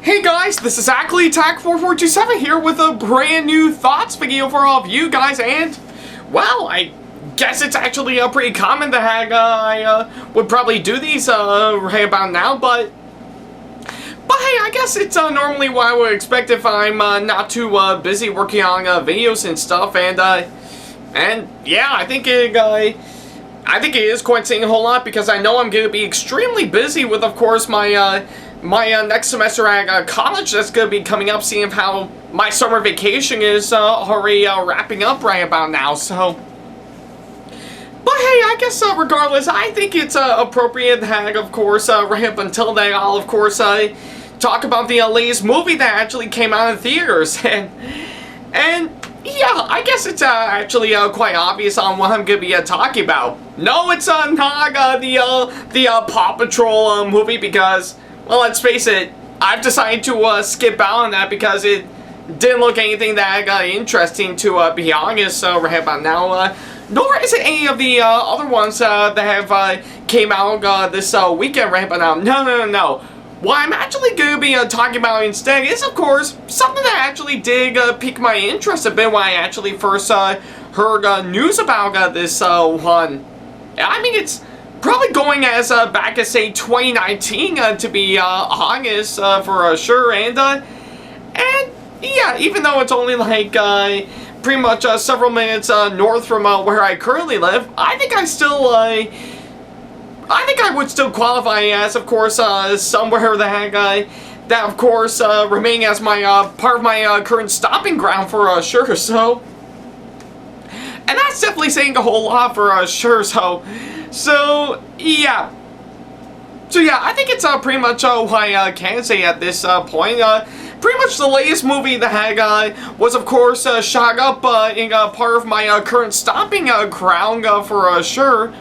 Hey guys, this is Ackleyattack4427 here with a brand new thoughts video for all of you guys, and, well, I guess it's actually pretty common that I would probably do these right about now, but hey, I guess it's normally what I would expect if I'm not too busy working on videos and stuff, and yeah, I think it is quite saying a whole lot, because I know I'm going to be extremely busy with, of course, my next semester at college that's going to be coming up, seeing how my summer vacation is already wrapping up right about now, so. But hey, I guess regardless, I think it's appropriate that, of course, right up until then, I'll, of course, talk about the latest movie that actually came out in theaters, and yeah, I guess it's actually quite obvious on what I'm going to be talking about. No, it's not the Paw Patrol movie, because, well, let's face it, I've decided to skip out on that because it didn't look anything that interesting, to be honest, right about now. Nor is it any of the other ones that have came out this weekend right about now. No. What I'm actually going to be talking about instead is, of course, something that actually did pique my interest a bit when I actually first heard news about this one. I mean, it's probably going as back as, say, 2019, to be honest, for sure, and yeah, even though it's only like pretty much several minutes north from where I currently live, I think I still I think I would still qualify as, of course, somewhere that of course remain as my part of my current stopping ground for sure. So, and that's definitely saying a whole lot for sure. So yeah. So yeah, I think it's pretty much what I can say at this point. Pretty much the latest movie that was, of course, shot up in part of my current stomping ground for sure,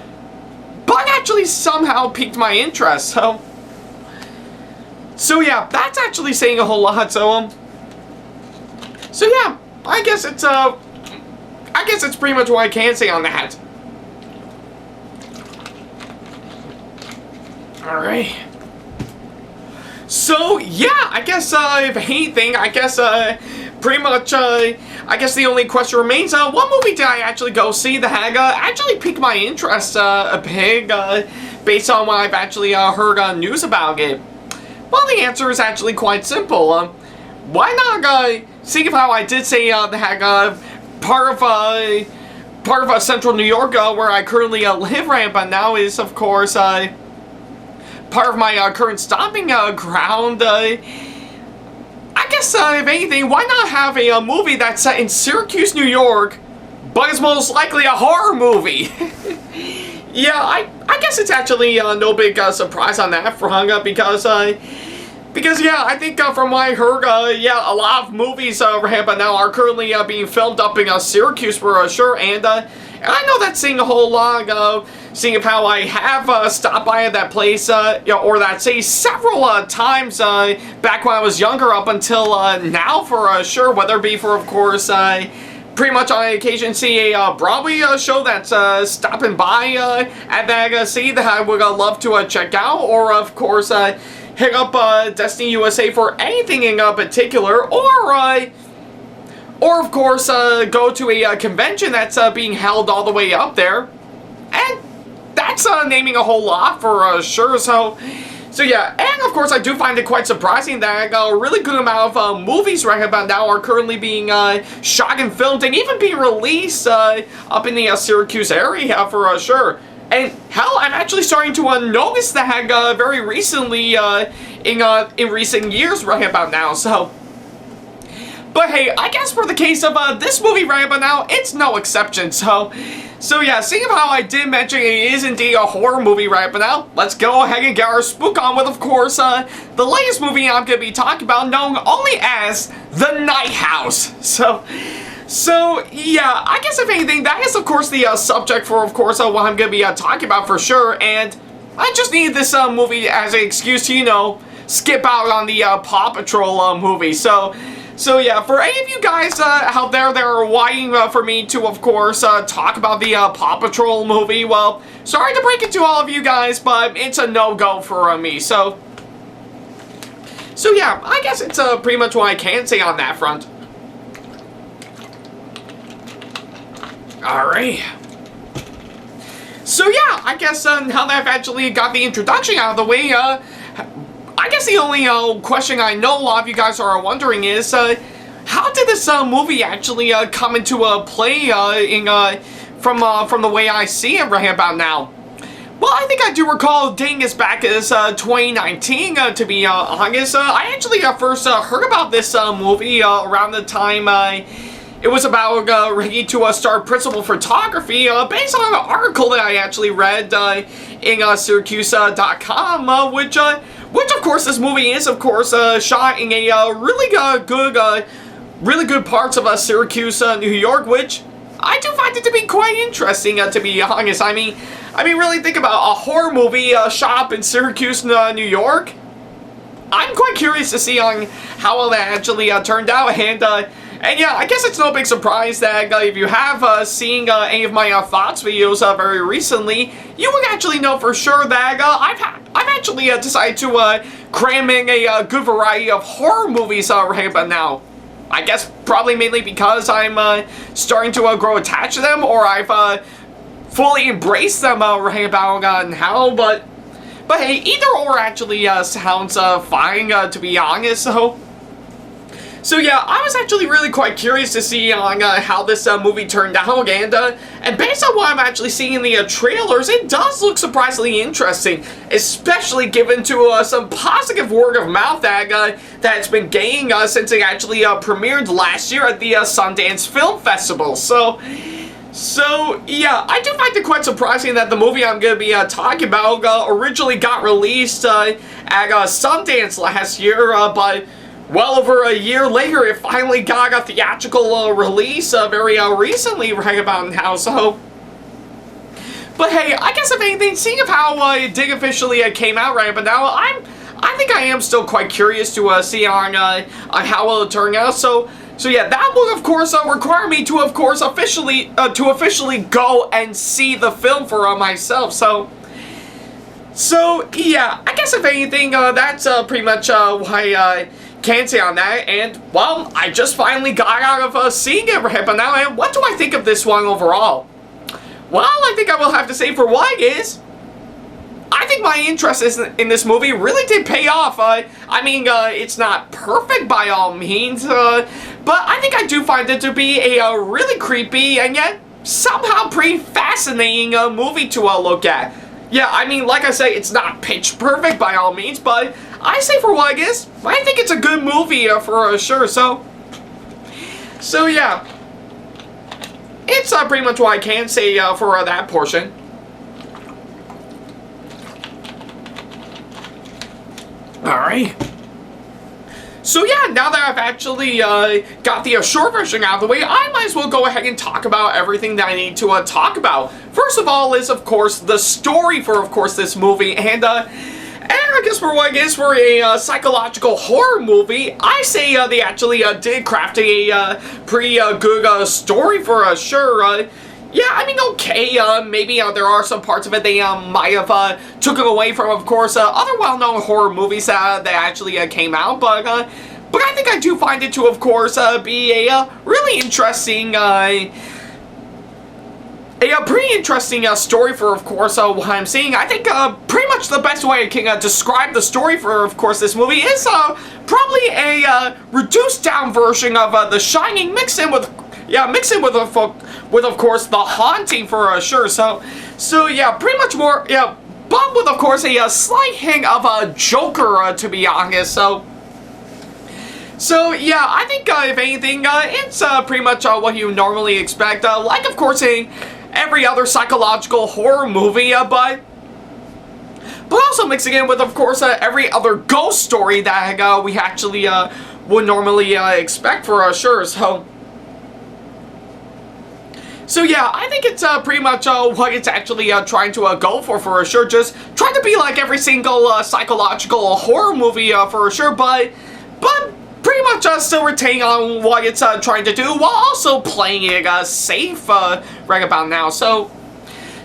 but actually somehow piqued my interest. So yeah, that's actually saying a whole lot. So yeah, I guess it's pretty much what I can say on that. Alright. So, yeah, I guess, if anything, I guess, pretty much, I guess the only question remains, what movie did I actually go see that actually piqued my interest, a bit, based on what I've actually, heard, news about it? Well, the answer is actually quite simple. Why not, seeing how I did say, that, part of central New York, where I currently, live right about now is, of course, part of my current stomping ground. I guess, if anything, why not have a movie that's set in Syracuse, New York, but is most likely a horror movie? Yeah, I guess it's actually no big surprise on that front, because yeah, I think from what I heard, yeah, a lot of movies right about now are currently being filmed up in Syracuse for sure, and I know that's saying a whole lot, seeing of how I have stopped by at that place, you know, or that, say, several times back when I was younger up until now for sure, whether it be for, of course, pretty much on occasion see a Broadway show that's stopping by at that city that I would love to check out, or, of course, hit up Destiny USA for anything in particular, or of course, go to a convention that's being held all the way up there, and that's naming a whole lot for sure. So yeah, and of course, I do find it quite surprising that a really good amount of movies right about now are currently being shot and filmed and even being released up in the Syracuse area for sure. And hell, I'm actually starting to notice that very recently in recent years right about now. So. But hey, I guess for the case of this movie right about now, it's no exception. So yeah, seeing how I did mention it is indeed a horror movie right about now, let's go ahead and get our spook on with, of course, the latest movie I'm going to be talking about, known only as The Night House. So yeah, I guess if anything, that is, of course, the subject for, of course, what I'm going to be talking about for sure. And I just needed this movie as an excuse to, you know, skip out on the Paw Patrol movie. So yeah, for any of you guys out there that are waiting for me to, of course, talk about the Paw Patrol movie, well, sorry to break it to all of you guys, but it's a no-go for me. So So yeah, I guess it's pretty much what I can say on that front. Alright. So yeah, I guess now that I've actually got the introduction out of the way, I guess the only question I know a lot of you guys are wondering is, how did this movie actually come into play from the way I see it right about now? Well, I think I do recall dating as back as 2019, to be honest. I actually first heard about this movie around the time it was about ready to start principal photography, based on an article that I actually read in Syracuse.com, which of course this movie is, of course, shot in a really good parts of Syracuse, New York, which I do find it to be quite interesting, to be honest. I mean, really think about a horror movie shot up in Syracuse, New York. I'm quite curious to see on how well that actually turned out, and yeah, I guess it's no big surprise that if you have seen any of my thoughts videos very recently, you would actually know for sure that I've actually decided to cram in a good variety of horror movies right about now. I guess probably mainly because I'm starting to grow attached to them, or I've fully embraced them right about now, but hey, either or actually sounds fine, to be honest. So yeah, I was actually really quite curious to see on how this movie turned out, and based on what I'm actually seeing in the trailers, it does look surprisingly interesting, especially given to some positive word of mouth that it's been gaining since it actually premiered last year at the Sundance Film Festival. So yeah, I do find it quite surprising that the movie I'm going to be talking about originally got released at Sundance last year, but well over a year later, it finally got a theatrical release very recently, right about now. So, but hey, I guess if anything, seeing of how it did officially came out right about now, I think I am still quite curious to see on how will it turn out. So yeah, that will of course require me to of course officially go and see the film for myself. So yeah, I guess if anything, that's pretty much what I can say on that. And well, I just finally got out of seeing it right but now. And what do I think of this one overall? Well, I think I will have to say for what it is, I think my interest in this movie really did pay off. I mean, it's not perfect by all means, but I think I do find it to be a really creepy and yet somehow pretty fascinating movie to look at. Yeah, I mean, like I say, it's not pitch perfect by all means, but I say for what it is, I think it's a good movie for sure. So yeah, it's pretty much what I can say for that portion. Alright. So yeah, now that I've actually got the short version out of the way, I might as well go ahead and talk about everything that I need to talk about. First of all is, of course, the story for, of course, this movie, and I guess for what it is, for a psychological horror movie, I say they actually did craft a pretty good story for sure. Yeah, I mean, okay, maybe there are some parts of it they might have taken away from, of course, other well-known horror movies that actually came out, but I think I do find it to, of course, be a really interesting, pretty interesting story for, of course, what I'm seeing. I think pretty much the best way I can describe the story for, of course, this movie is probably a reduced down version of The Shining, mixed in with of course The Haunting for sure. So yeah, pretty much more, yeah, but with of course a slight hint of a Joker, to be honest. So yeah, I think if anything, it's pretty much what you normally expect, like of course in every other psychological horror movie, but also mixing in with, of course, every other ghost story that we actually would normally expect for sure. So yeah, I think it's pretty much what it's actually trying to go for sure. Just trying to be like every single psychological horror movie for sure, but pretty much still retaining on what it's trying to do while also playing it safe right about now. So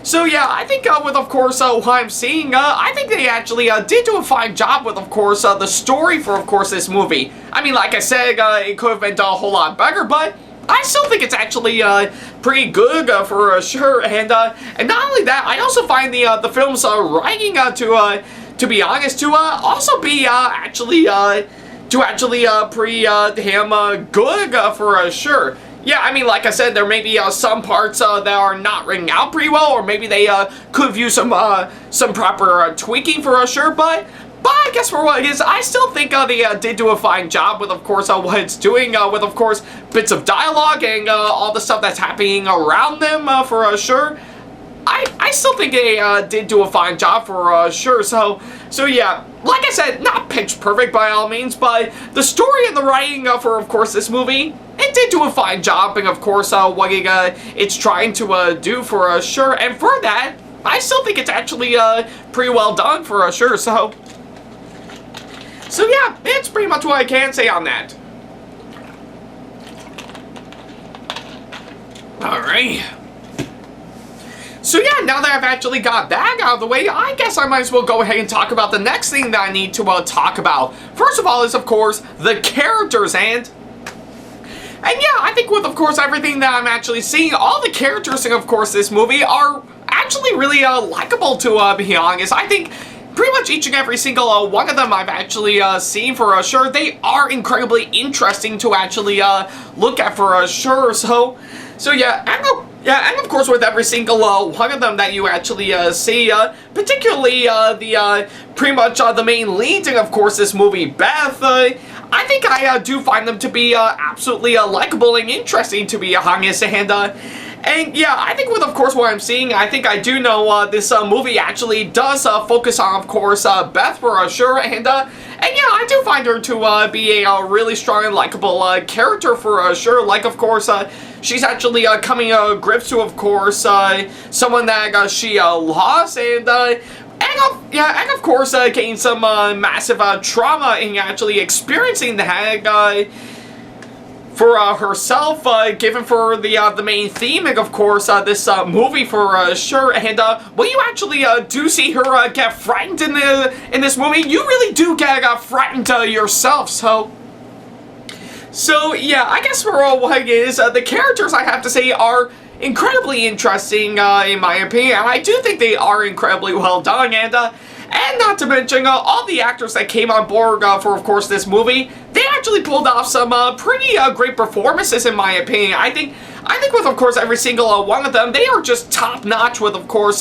So yeah, I think with, of course, what I'm seeing, I think they actually did do a fine job with, of course, the story for, of course, this movie. I mean, like I said, it could have been done a whole lot better, but I still think it's actually pretty good for sure. And not only that, I also find the film's writing to be honest, to also be actually pretty damn good for sure. Yeah, I mean, like I said, there may be some parts that are not written out pretty well, or maybe they could use some proper tweaking for sure, but I guess for what it is, I still think they did do a fine job with, of course, what it's doing, with, of course, bits of dialogue and all the stuff that's happening around them for sure. I still think they did do a fine job for sure, so yeah, like I said, not pitch perfect by all means, but the story and the writing for, of course, this movie, it did do a fine job, and of course, what it's trying to do for sure, and for that, I still think it's actually pretty well done for sure, so yeah, it's pretty much what I can say on that. Alright. So yeah, now that I've actually got that out of the way, I guess I might as well go ahead and talk about the next thing that I need to talk about. First of all is, of course, the characters, and yeah, I think with, of course, everything that I'm actually seeing, all the characters in, of course, this movie are actually really likable, to be honest. I think pretty much each and every single one of them I've actually seen for sure. They are incredibly interesting to actually look at for sure. So yeah, and of course with every single one of them that you actually see, particularly pretty much the main leads in, of course, this movie, Beth, I think I do find them to be absolutely likable and interesting, to be honest, and yeah, I think with, of course, what I'm seeing, I think I do know this movie actually does focus on, of course, Beth for sure, and yeah, I do find her to be a really strong and likable character for sure. Like, of course, she's actually coming grips to, of course, someone that she lost, and of course, getting some massive trauma and actually experiencing that for herself, given for the main theme, and of course, this movie for sure. And when you actually do see her get frightened in this movie, you really do get frightened yourself. So yeah, I guess for what it is, the characters, I have to say, are incredibly interesting in my opinion. I do think they are incredibly well done, and not to mention all the actors that came on board for, of course, this movie. They actually pulled off some pretty great performances, in my opinion. I think with, of course, every single one of them, they are just top notch with, of course,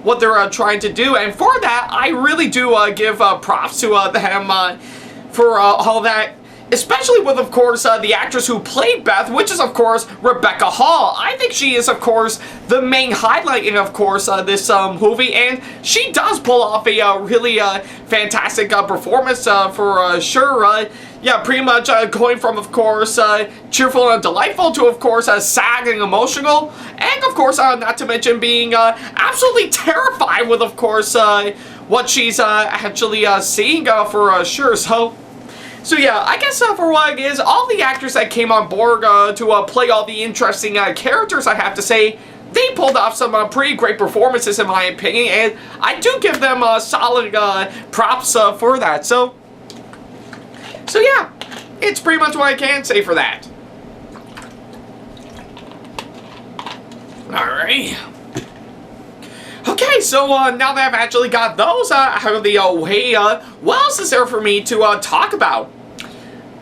what they're trying to do. And for that, I really do give props to them for all that. Especially with, of course, the actress who played Beth, which is, of course, Rebecca Hall. I think she is, of course, the main highlight in, of course, this movie, and she does pull off a really fantastic performance for sure. Yeah, pretty much going from, of course, cheerful and delightful to, of course, sad and emotional, and, of course, not to mention being absolutely terrified with, of course, what she's actually seeing for sure. So yeah, I guess for what it is, all the actors that came on board to play all the interesting characters, I have to say, they pulled off some pretty great performances, in my opinion, and I do give them solid props for that. So yeah, it's pretty much what I can say for that. Alright. Okay, so now that I've actually got those out of the way, what else is there for me to talk about?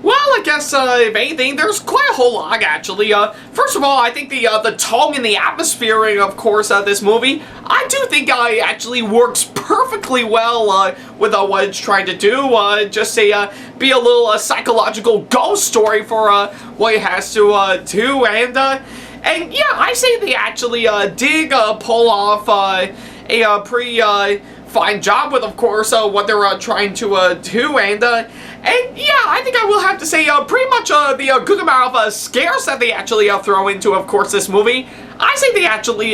Well, I guess, if anything, there's quite a whole lot, actually. First of all, I think the tone and the atmosphere, of course, this movie, I do think actually works perfectly well with what it's trying to do. Just be a little psychological ghost story for what it has to do, and yeah, I say they actually did pull off a pretty fine job with, of course, what they're trying to do, and yeah, I think I will have to say pretty much the good amount of scares that they actually throw into, of course, this movie. I say they actually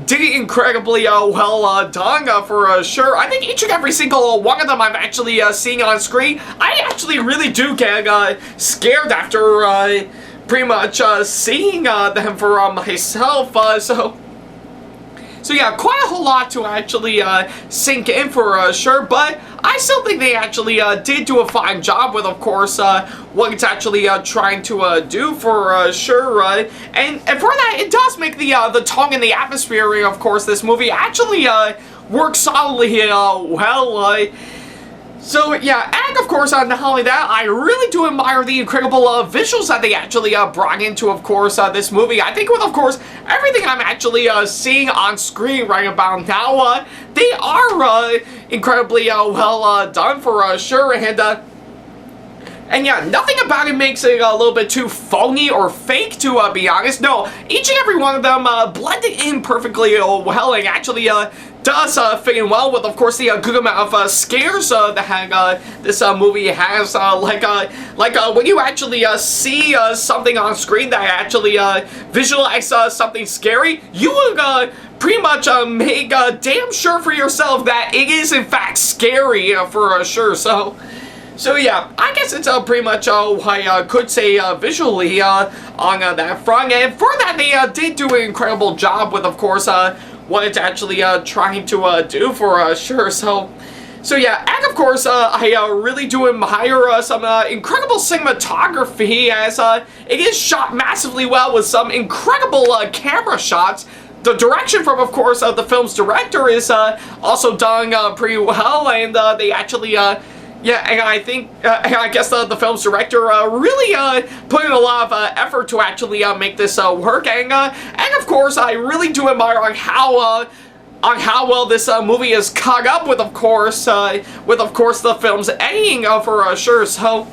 did it incredibly well done for sure. I think each and every single one of them I'm actually seeing on screen, I actually really do get scared after So yeah, quite a whole lot to actually sink in for sure, but I still think they actually did do a fine job with, of course, what it's actually trying to do for sure, and for that, it does make the tone and the atmosphere of course, this movie actually works solidly well. So yeah, and of course, not only that, I really do admire the incredible visuals that they actually brought into, of course, this movie. I think with, of course, everything I'm actually seeing on screen right about now, they are incredibly well done for sure, and yeah, nothing about it makes it a little bit too phony or fake, to be honest. No, each and every one of them blended in perfectly well, and actually does fit in well with, of course, the good amount of scares that this movie has. Like when you actually see something on screen that actually visualize something scary, you would pretty much make damn sure for yourself that it is in fact scary for sure. So yeah, I guess it's pretty much what I could say visually on that front, and for that they did do an incredible job with, of course, what it's actually trying to do for sure. So yeah, and of course, I really do admire some incredible cinematography, as it is shot massively well with some incredible camera shots. The direction from, of course, the film's director is also done pretty well, and they actually yeah, and I think, and I guess the film's director really put in a lot of effort to actually make this work, and of course, I really do admire on how well this movie is caught up with, of course, the film's editing for sure. So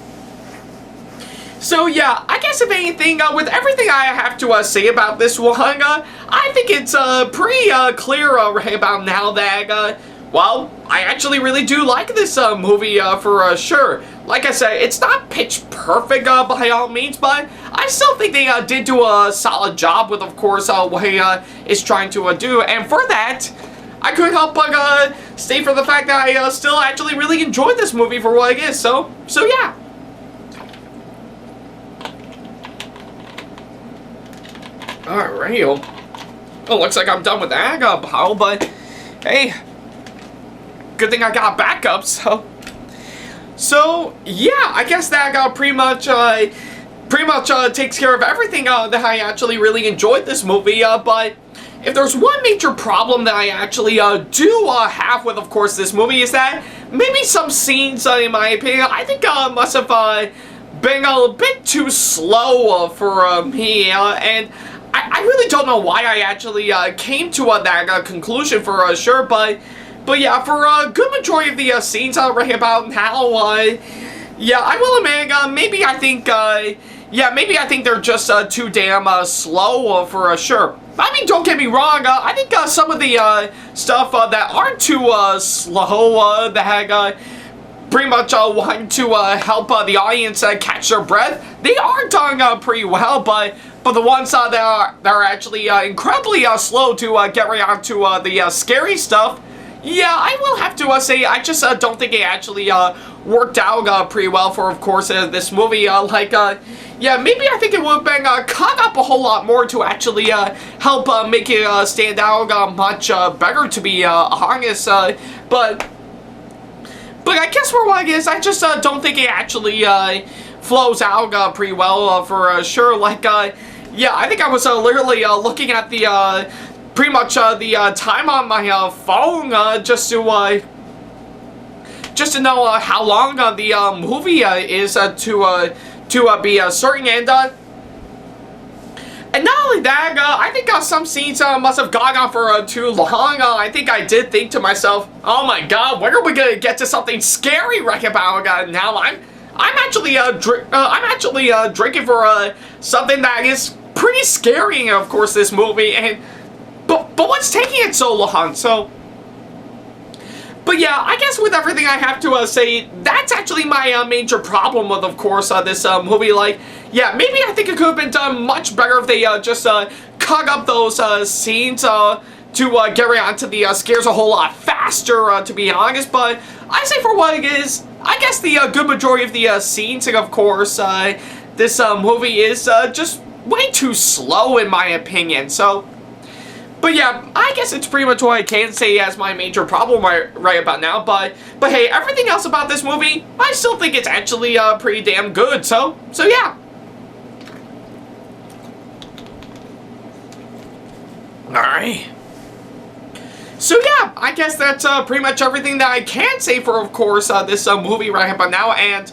yeah, I guess if anything, with everything I have to say about this one, I think it's pretty clear right about now that well, I actually really do like this movie for sure. Like I said, it's not pitch perfect by all means, but I still think they did do a solid job with, of course, what he is trying to do. And for that, I couldn't help but state for the fact that I still actually really enjoyed this movie for what it is. So yeah. Alright, well, looks like I'm done with that bottle, but hey, good thing I got backup, so yeah, I guess that pretty much takes care of everything that I actually really enjoyed this movie, but if there's one major problem that I actually do have with, of course, this movie, is that maybe some scenes, in my opinion, I think must have been a bit too slow for me, and I really don't know why I actually came to that conclusion for sure, but yeah, for a good majority of the scenes right about now, yeah, I will admit, maybe I think they're just too damn slow for sure. I mean, don't get me wrong, I think some of the stuff that aren't too slow, that pretty much want to help the audience catch their breath, they are done pretty well, but the ones that are actually incredibly slow to get right onto the scary stuff, yeah, I will have to say, I just don't think it actually worked out pretty well for, of course, this movie. Yeah, maybe I think it would have been cut up a whole lot more to actually help make it stand out much better, to be honest. But I guess for what it is, I just don't think it actually flows out pretty well for sure. Yeah, I think I was literally looking at the pretty much the time on my phone just to know how long the movie is to be certain, and not only that, I think some scenes must have gone on for too long. I think I did think to myself, oh my god, when are we gonna get to something scary right about now? I'm actually drinking for something that is pretty scary, of course, this movie, and but what's taking it so long? But yeah, I guess with everything I have to say, that's actually my major problem with, of course, this movie. Yeah, maybe I think it could have been done much better if they just cut up those scenes to get right onto the scares a whole lot faster, to be honest. But I say for what it is, I guess the good majority of the scenes, and of course, this movie is just way too slow in my opinion. But yeah, I guess it's pretty much what I can say as my major problem right about now. But hey, everything else about this movie, I still think it's actually pretty damn good. So yeah. Alright. So yeah, I guess that's pretty much everything that I can say for, of course, this movie right about now. And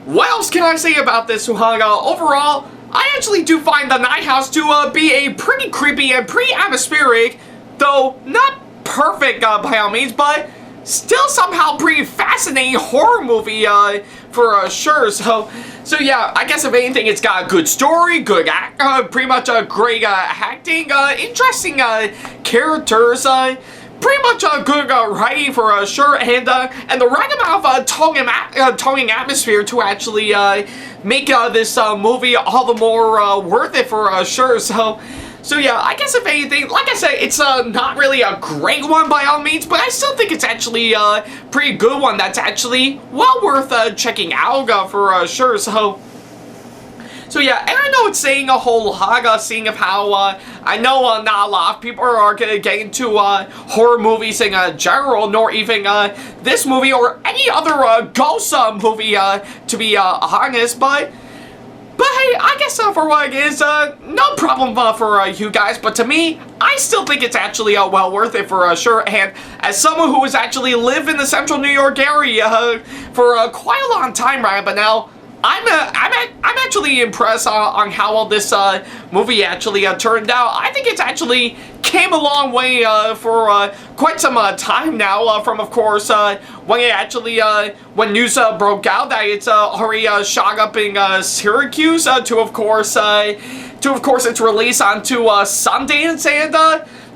what else can I say about this one? Overall, I actually do find the Night House to be a pretty creepy and pretty atmospheric, though not perfect by all means, but still somehow pretty fascinating horror movie for sure. So yeah, I guess if anything, it's got a good story, good pretty much a great acting, interesting characters, pretty much a good writing for sure, and the right amount of tongue atmosphere to actually make this movie all the more worth it for sure. So yeah, I guess if anything, like I said, it's not really a great one by all means, but I still think it's actually a pretty good one that's actually well worth checking out for sure. So yeah, and I know it's saying a whole lot, seeing of how I know not a lot of people are going to get into horror movies in general, nor even this movie or any other ghost movie, to be honest, but hey, I guess for what it is, no problem for you guys, but to me, I still think it's actually well worth it for sure, and as someone who has actually lived in the central New York area for quite a long time right but now, I'm actually impressed on how well this movie actually turned out. I think it's actually came a long way for quite some time now from, of course, when it actually when news broke out that it's already shot up in Syracuse to of course its release onto Sundance and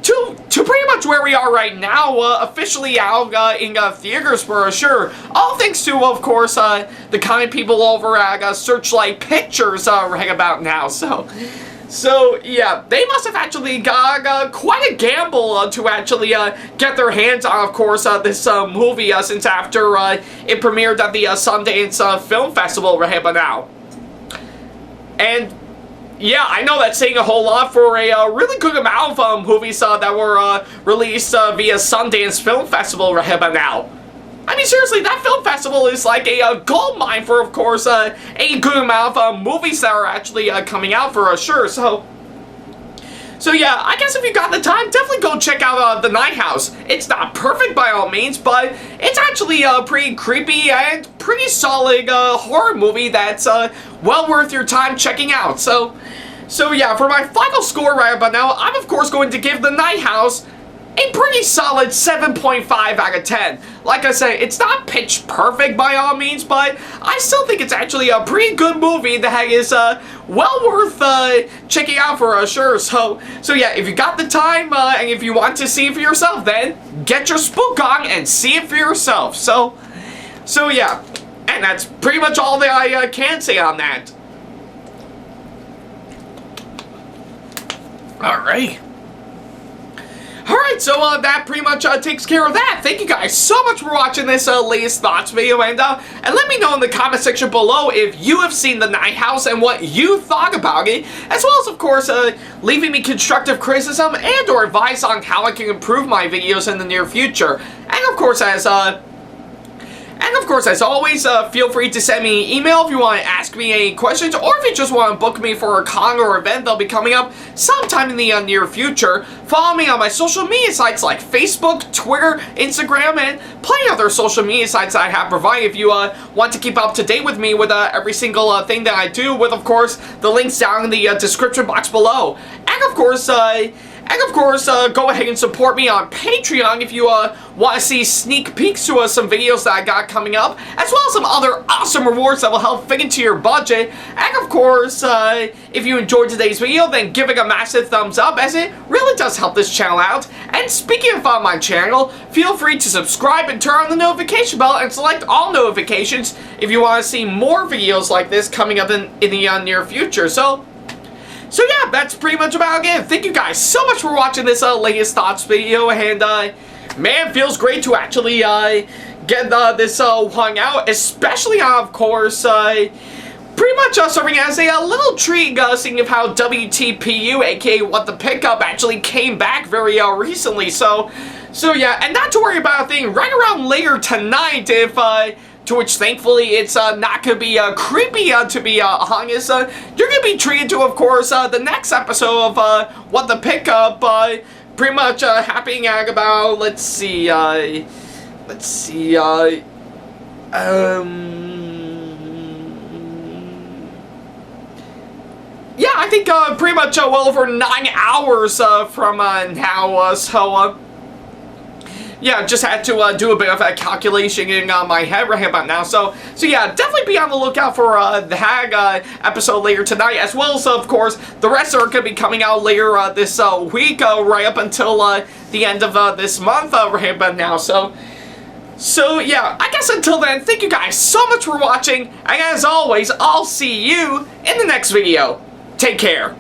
to pretty much where we are right now, officially out in theaters for sure. All thanks to, of course, the kind people over at Searchlight Pictures right about now. So yeah, they must have actually got quite a gamble to actually get their hands on, of course, this movie since after it premiered at the Sundance Film Festival right about now. And yeah, I know that's saying a whole lot for a really good amount of movies that were released via Sundance Film Festival right about now. I mean, seriously, that film festival is like a gold mine for, of course, a good amount of movies that are actually coming out for sure. So yeah, I guess if you got the time, definitely go check out The Night House. It's not perfect by all means, but it's actually a pretty creepy and pretty solid horror movie that's well worth your time checking out. So yeah, for my final score right about now, I'm of course going to give The Night House a pretty solid 7.5 out of 10. Like I said, it's not pitch perfect by all means, but I still think it's actually a pretty good movie that is well worth checking out for sure. So yeah, if you got the time and if you want to see it for yourself, then get your spook on and see it for yourself. So yeah, and that's pretty much all that I can say on that. Alright. Alright, so that pretty much takes care of that. Thank you guys so much for watching this latest thoughts video, and let me know in the comment section below if you have seen The Night House and what you thought about it, as well as, of course, leaving me constructive criticism and or advice on how I can improve my videos in the near future. And of course, as always, feel free to send me an email if you want to ask me any questions, or if you just want to book me for a con or event that'll be coming up sometime in the near future. Follow me on my social media sites like Facebook, Twitter, Instagram, and plenty of other social media sites that I have provided if you want to keep up to date with me with every single thing that I do, with, of course, the links down in the description box below. And, of course, go ahead and support me on Patreon if you want to see sneak peeks to some videos that I got coming up, as well as some other awesome rewards that will help fit into your budget. And of course, if you enjoyed today's video, then give it a massive thumbs up, as it really does help this channel out. And speaking of my channel, feel free to subscribe and turn on the notification bell and select all notifications if you want to see more videos like this coming up in the near future. So yeah, that's pretty much about it. Thank you guys so much for watching this latest thoughts video, and man, feels great to actually get this one out, especially of course pretty much serving as a little treat, seeing of how WTPU, aka What the Pickup, actually came back very recently. So yeah, and not to worry about a thing, right around later tonight, if to which thankfully it's not gonna be creepy to be honest, you're gonna be treated to, of course, the next episode of What the Pickup, pretty much happening at about, let's see, yeah, I think pretty much well over 9 hours from now, so yeah, just had to do a bit of a calculation in my head right about now. So yeah, definitely be on the lookout for the Hag episode later tonight, as well as, of course, the rest are going to be coming out later this week, right up until the end of this month right about now. So yeah, I guess until then, thank you guys so much for watching, and as always, I'll see you in the next video. Take care.